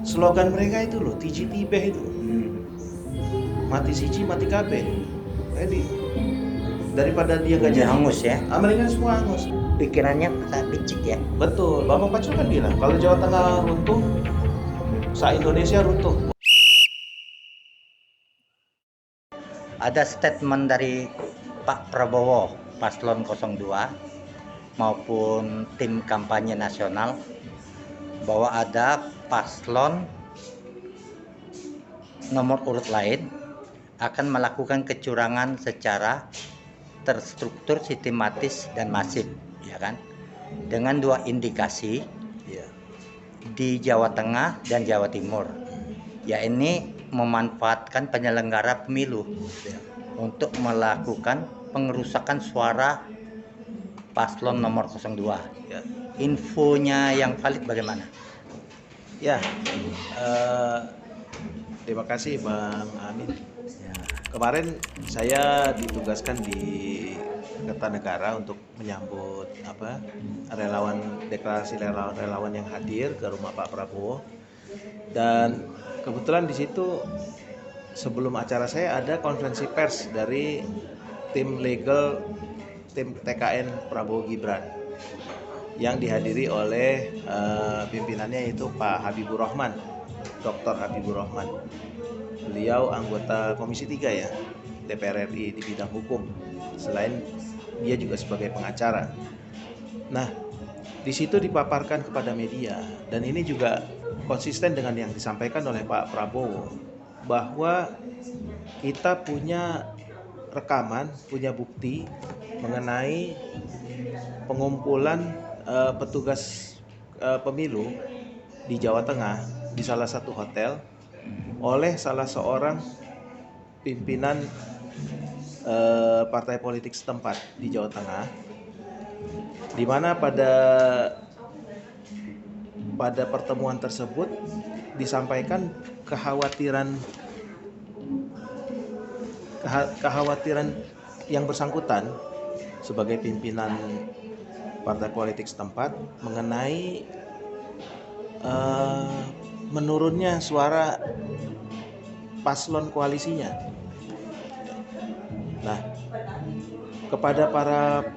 slogan mereka itu loh, tiji tibeh itu, mati siji mati kabeh. Jadi daripada dia nggak Udah jadi, hangus ya, mereka semua hangus. pikirannya tak picik ya. Betul, Bapak Pacul kan bilang kalau Jawa Tengah runtuh, se-Indonesia runtuh. Ada statement dari Pak Prabowo Paslon 02 maupun tim kampanye nasional bahwa ada paslon nomor urut lain akan melakukan kecurangan secara terstruktur, sistematis dan masif, ya kan? Dengan dua indikasi Iya. di Jawa Tengah dan Jawa Timur, yakni memanfaatkan penyelenggara pemilu untuk melakukan pengerusakan suara paslon nomor 02. Ya. Infonya yang valid bagaimana? Ya, terima kasih Bang Amin. Ya. Kemarin saya ditugaskan di Kertanegara untuk menyambut deklarasi relawan yang hadir ke rumah Pak Prabowo. Dan kebetulan di situ sebelum acara saya ada konferensi pers dari tim legal tim TKN Prabowo Gibran yang dihadiri oleh pimpinannya itu Pak Habibur Rahman, Dr. Habibur Rahman. Beliau anggota Komisi 3 ya, DPR RI di bidang hukum. Selain dia juga sebagai pengacara. Nah, di situ dipaparkan kepada media dan ini juga konsisten dengan yang disampaikan oleh Pak Prabowo bahwa kita punya rekaman, punya bukti mengenai pengumpulan petugas pemilu di Jawa Tengah di salah satu hotel oleh salah seorang pimpinan partai politik setempat di Jawa Tengah, di mana pada pertemuan tersebut disampaikan kekhawatiran yang bersangkutan sebagai pimpinan partai politik setempat mengenai menurunnya suara paslon koalisinya. Nah, kepada para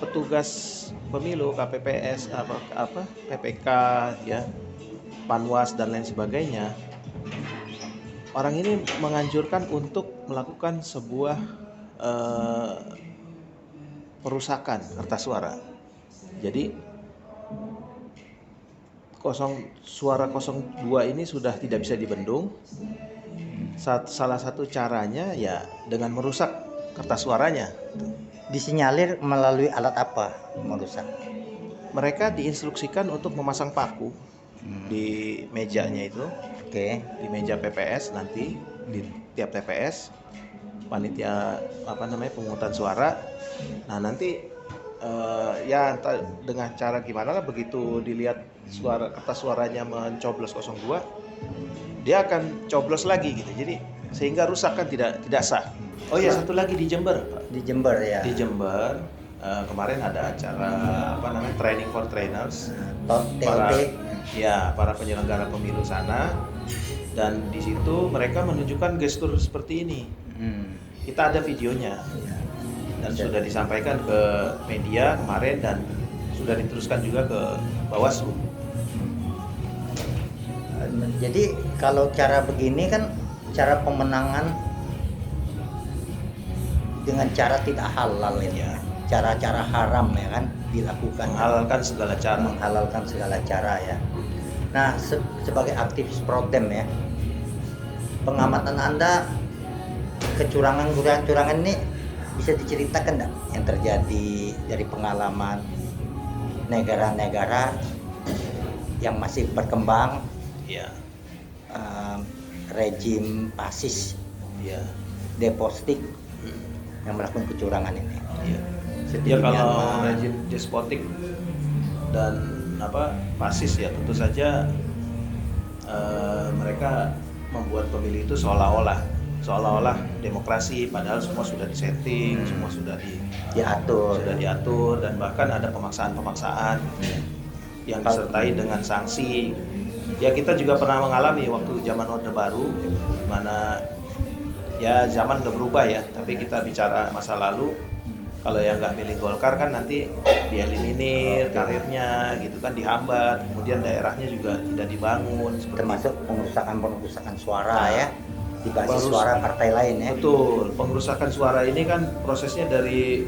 petugas pemilu, KPPS, PPK, ya, Panwas dan lain sebagainya, orang ini menganjurkan untuk melakukan sebuah perusakan kertas suara. Jadi suara 02 ini sudah tidak bisa dibendung. Salah satu caranya ya dengan merusak kertas suaranya. Disinyalir melalui alat apa merusak? Mereka diinstruksikan untuk memasang paku di mejanya itu. Oke. Di meja PPS nanti di tiap TPS panitia pemungutan suara. Nah, nanti ya entah dengan cara gimana lah, begitu dilihat kertas suaranya mencoblos 02, dia akan coblos lagi gitu. Jadi sehingga rusak kan tidak sah. Oh ya, satu lagi di Jember, Pak. Di Jember ya. Di Jember kemarin ada acara training for trainers. Para penyelenggara pemilu sana, dan di situ mereka menunjukkan gestur seperti ini. Kita ada videonya. Dan sudah disampaikan ke media kemarin dan sudah diteruskan juga ke Bawaslu. Jadi kalau cara begini kan cara pemenangan dengan cara tidak halal ya. Cara-cara haram ya kan dilakukan. Menghalalkan segala cara ya. Nah, sebagai aktivis pro-dem ya, pengamatan Anda kecurangan ini bisa diceritakan enggak yang terjadi dari pengalaman negara-negara yang masih berkembang, ya, rejim fasis, ya, despotik yang melakukan kecurangan ini? Ya, kalau rejim despotik dan fasis ya tentu saja mereka membuat pemilih itu seolah-olah demokrasi, padahal semua sudah disetting, semua sudah diatur dan bahkan ada pemaksaan yang disertai dengan sanksi Ya kita juga pernah mengalami waktu zaman Orde Baru, mana ya zaman udah berubah ya, tapi kita bicara masa lalu. Kalau yang nggak milih Golkar kan nanti dieliminir karirnya gitu kan, dihambat, kemudian daerahnya juga tidak dibangun. Termasuk pengerusakan suara ya, di basis suara partai lain ya. Betul, pengerusakan suara ini kan prosesnya dari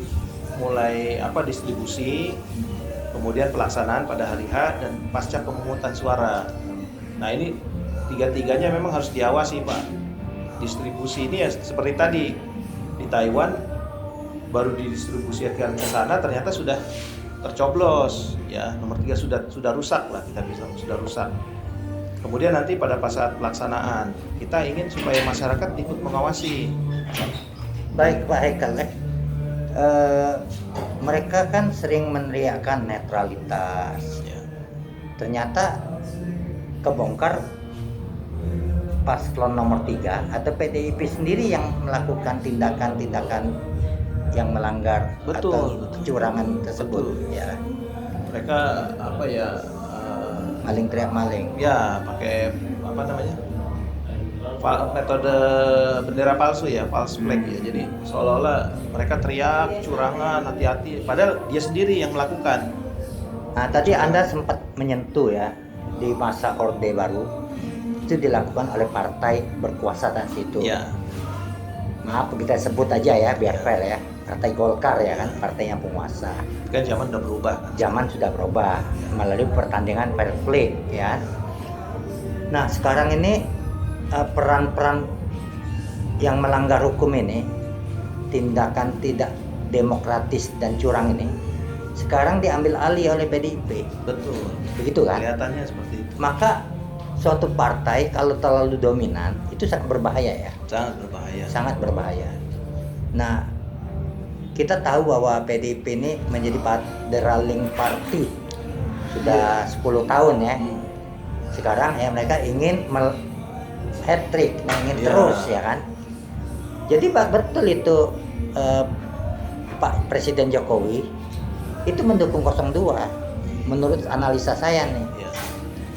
mulai distribusi, kemudian pelaksanaan pada hari H dan pasca pemungutan suara. Nah ini tiga-tiganya memang harus diawasi Pak. Distribusi ini ya seperti tadi di Taiwan baru didistribusikan ke sana ternyata sudah tercoblos ya, nomor 3 sudah rusak lah, kita bisa sudah rusak. Kemudian nanti pada saat pelaksanaan kita ingin supaya masyarakat ikut mengawasi. Baik Pak Haikal mereka kan sering meneriakkan netralitas ya. Ternyata kebongkar paslon nomor 3 atau PDIP sendiri yang melakukan tindakan-tindakan yang melanggar atau kecurangan tersebut. Betul. Ya. Mereka maling teriak maling. Ya, pakai metode bendera palsu ya, false flag ya. Jadi seolah-olah mereka teriak curangan, hati-hati, padahal dia sendiri yang melakukan. Nah, tadi Anda sempat menyentuh ya di masa Orde Baru itu dilakukan oleh partai berkuasa dan situ. Ya. Maaf kita sebut aja ya biar fair ya. Partai Golkar ya kan, partai yang penguasa. Kan zaman udah berubah. Zaman sudah berubah melalui pertandingan fair play ya. Nah sekarang ini peran-peran yang melanggar hukum ini, tindakan tidak demokratis dan curang ini, sekarang diambil alih oleh PDIP. Betul. Begitu kan? Kelihatannya seperti itu. Maka suatu partai kalau terlalu dominan itu sangat berbahaya ya. Sangat berbahaya. Sangat berbahaya. Nah kita tahu bahwa PDIP ini menjadi federaling party sudah 10 tahun ya. Sekarang ya mereka ingin hat-trick, ingin terus ya kan. Jadi betul itu Pak Presiden Jokowi itu mendukung 02 menurut analisa saya nih.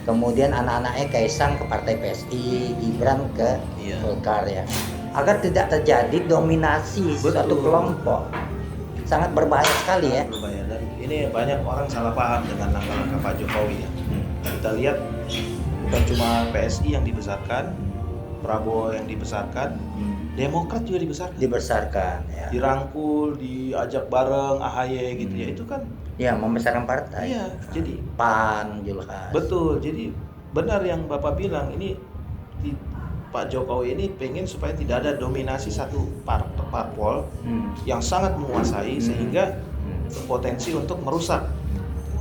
Kemudian anak-anaknya Kaisang ke Partai PSI, Gibran ke Golkar ya. Agar tidak terjadi dominasi suatu kelompok. Sangat berbahaya sekali ya. Berbahaya. Dan ini banyak orang salah paham dengan langkah-langkah Pak Jokowi ya. Kita lihat bukan cuma PSI yang dibesarkan, Prabowo yang dibesarkan, Demokrat juga dibesarkan ya. Dirangkul, diajak bareng AHY gitu ya. Itu kan ya membesarkan partai. Iya, jadi PAN, Julhas. Betul. Jadi benar yang Bapak bilang, ini Pak Jokowi ini pengen supaya tidak ada dominasi satu parpol yang sangat menguasai sehingga berpotensi untuk merusak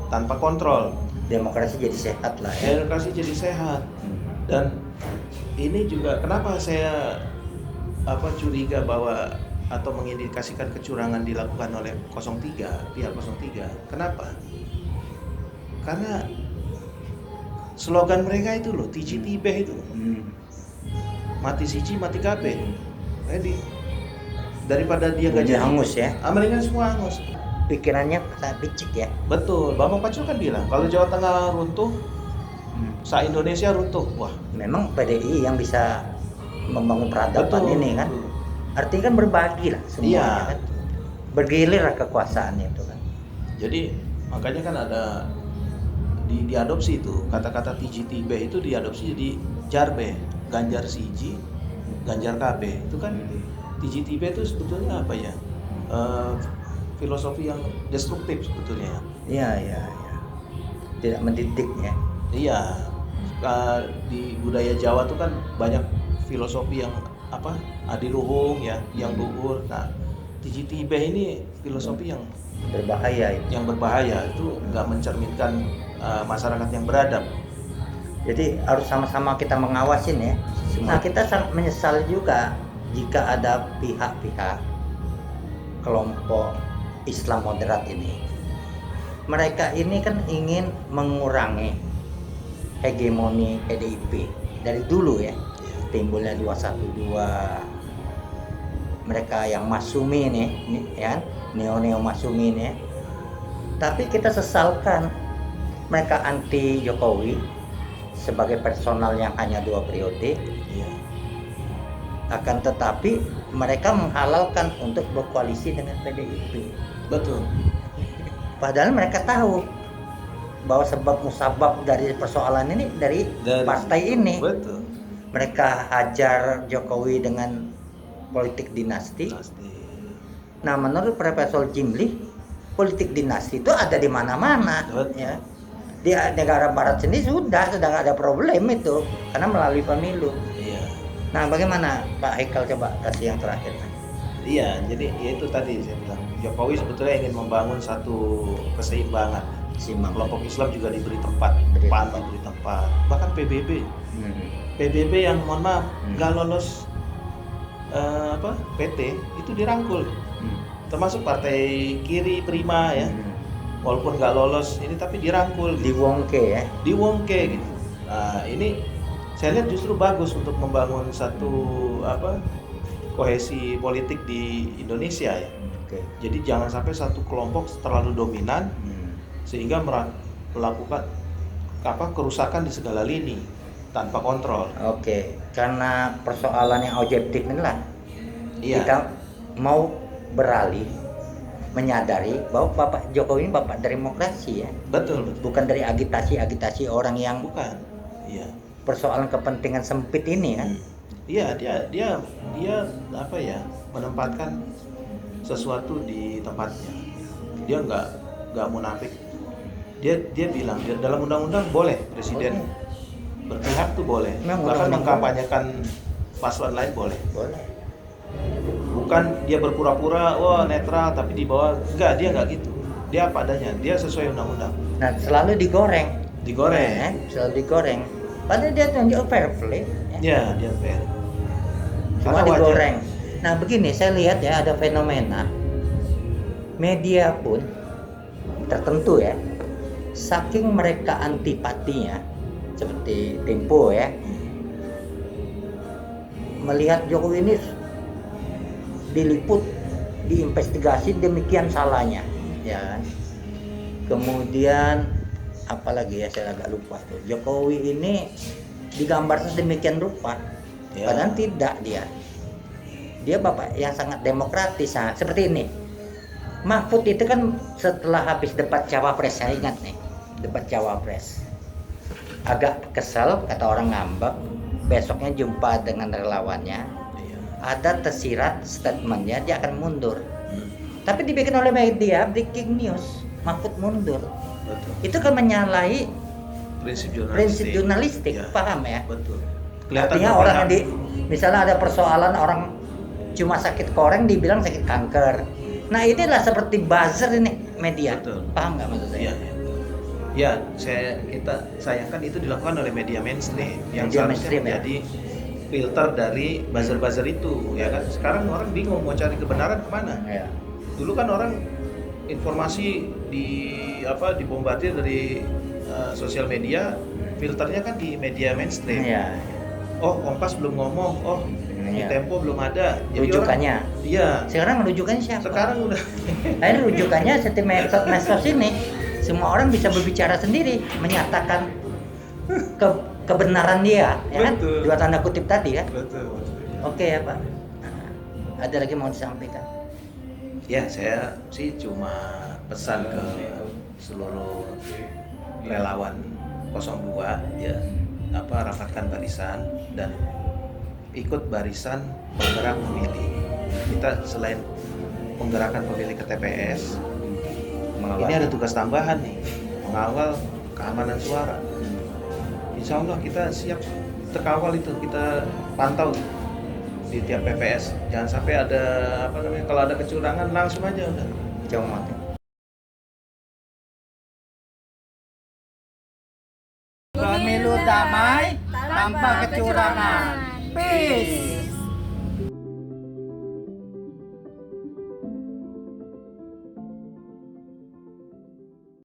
tanpa kontrol. Demokrasi jadi sehat lah ya. Demokrasi jadi sehat. Dan ini juga kenapa saya curiga bahwa atau mengindikasikan kecurangan dilakukan oleh 03, pihak 03. Kenapa? Karena slogan mereka itu loh, Tiji Tibeh itu. Mati siji, mati kabeh. Jadi daripada dia nggak jadi hangus ya. Amerika semua hangus. Pikirannya tak picik ya. Betul. Bambang Pacul kan bilang kalau Jawa Tengah runtuh, se-Indonesia runtuh. Wah. Memang PDI yang bisa membangun peradaban ini kan. Artinya kan berbagi lah semuanya kan. Bergilir lah kekuasaan itu kan. Jadi makanya kan ada diadopsi itu kata-kata Tiji Tibeh itu diadopsi jadi Jarbe. Ganjar siji, Ganjar KB itu kan Tiji Tibeh itu sebetulnya apa ya? Filosofi yang destruktif sebetulnya. Iya. Tidak mendidik ya. Iya. Di budaya Jawa tuh kan banyak filosofi yang adiluhung ya, yang luhur. Nah, Tiji Tibeh ini filosofi yang berbahaya itu. Yang berbahaya itu nggak mencerminkan masyarakat yang beradab. Jadi harus sama-sama kita mengawasin ya. Nah kita sangat menyesal juga jika ada pihak-pihak kelompok Islam moderat ini. Mereka ini kan ingin mengurangi hegemoni PDIP dari dulu ya. Timbulnya 212. Mereka yang masumi nih ya, neo-neo masumi nih. Tapi kita sesalkan mereka anti Jokowi sebagai personal yang hanya 2 periode. Iya. Akan tetapi mereka menghalalkan untuk berkoalisi dengan PDIP. Betul. Padahal mereka tahu bahwa sebab musabab dari persoalan ini dari partai ini. Betul. Mereka hajar Jokowi dengan politik dinasti. Nah, menurut Profesor Jimli, politik dinasti itu ada di mana-mana. Ya. Di negara Barat sendiri sudah nggak ada problem itu karena melalui pemilu. Iya. Nah, bagaimana Pak Haikal, coba kasih yang terakhir? Iya, jadi ya itu tadi saya bilang Jokowi sebetulnya ingin membangun satu keseimbangan. Kelompok Islam juga diberi tempat, PAN diberi tempat, bahkan PBB. PBB yang mohon maaf nggak lolos PT itu dirangkul. Termasuk partai kiri Prima ya. Walaupun nggak lolos ini tapi dirangkul. Diwongke ya. Diwongke gitu. Nah, ini saya lihat justru bagus untuk membangun satu kohesi politik di Indonesia ya. Jadi jangan sampai satu kelompok terlalu dominan sehingga melakukan kerusakan di segala lini tanpa kontrol. Karena persoalan yang objektif inilah kita mau beralih menyadari bahwa Bapak Jokowi ini bapak dari demokrasi ya. Betul. Bukan dari agitasi orang yang bukan. Iya. Persoalan kepentingan sempit ini kan. Iya, dia menempatkan sesuatu di tempatnya. Dia nggak munafik. Dia bilang dalam undang-undang boleh presiden berpihak tuh boleh. Bahkan mengkampanyekan paslon lain boleh. Bukan dia berpura-pura netral tapi di bawah dia nggak gitu. Dia apa adanya. Dia sesuai undang-undang. Nah, selalu digoreng. Selalu digoreng. Padahal dia tunjuk fair play. Ya, dia fair. Cuma digoreng. Nah, begini saya lihat ya ada fenomena media pun tertentu ya. Saking mereka antipatinya seperti Tempo ya. Melihat Jokowi ini diliput, diinvestigasi demikian salahnya, ya. Kemudian apalagi ya saya agak lupa tuh. Jokowi ini digambar sedemikian rupa, padahal tidak dia. Dia bapak yang sangat demokratis. Nah, seperti ini. Mahfud itu kan setelah habis debat cawapres, saya ingat nih, debat cawapres. Agak kesel kata orang ngambek. Besoknya jumpa dengan relawannya. Ada tersirat statementnya dia akan mundur. Tapi dibikin oleh media breaking news, Mahfud mundur. Betul. Itu kan menyalahi prinsip jurnalistik, paham ya? Betul. Artinya orang yang misalnya ada persoalan orang cuma sakit koreng dibilang sakit kanker. Nah, inilah seperti buzzer ini media. Betul. Paham nggak maksud saya? Iya. Kita sayangkan itu dilakukan oleh media mainstream yang seharusnya menjadi filter dari buzzer-buzzer itu, ya kan? Sekarang orang bingung mau cari kebenaran kemana. Dulu kan orang informasi dibombardir dari sosial media, filternya kan di media mainstream. Kompas belum ngomong, di Tempo belum ada. Jadi rujukannya. Sekarang rujukannya siapa? Sekarang udah. Akhirnya rujukannya seperti medsos ini. Semua orang bisa berbicara sendiri, menyatakan kebenaran dia, ya kan? Dua tanda kutip tadi kan? Betul. Oke ya Pak. Ada lagi mau disampaikan? Ya, saya sih cuma pesan ke seluruh relawan 02 ya, rapatkan barisan dan ikut barisan penggerak pemilih. Kita selain penggerakkan pemilih ke TPS, ini ada tugas tambahan nih, mengawal keamanan suara. Insya Allah kita siap terkawal itu, kita pantau di tiap PPS. Jangan sampai ada kalau ada kecurangan langsung aja udah comot. Pemilu damai tanpa kecurangan. Peace.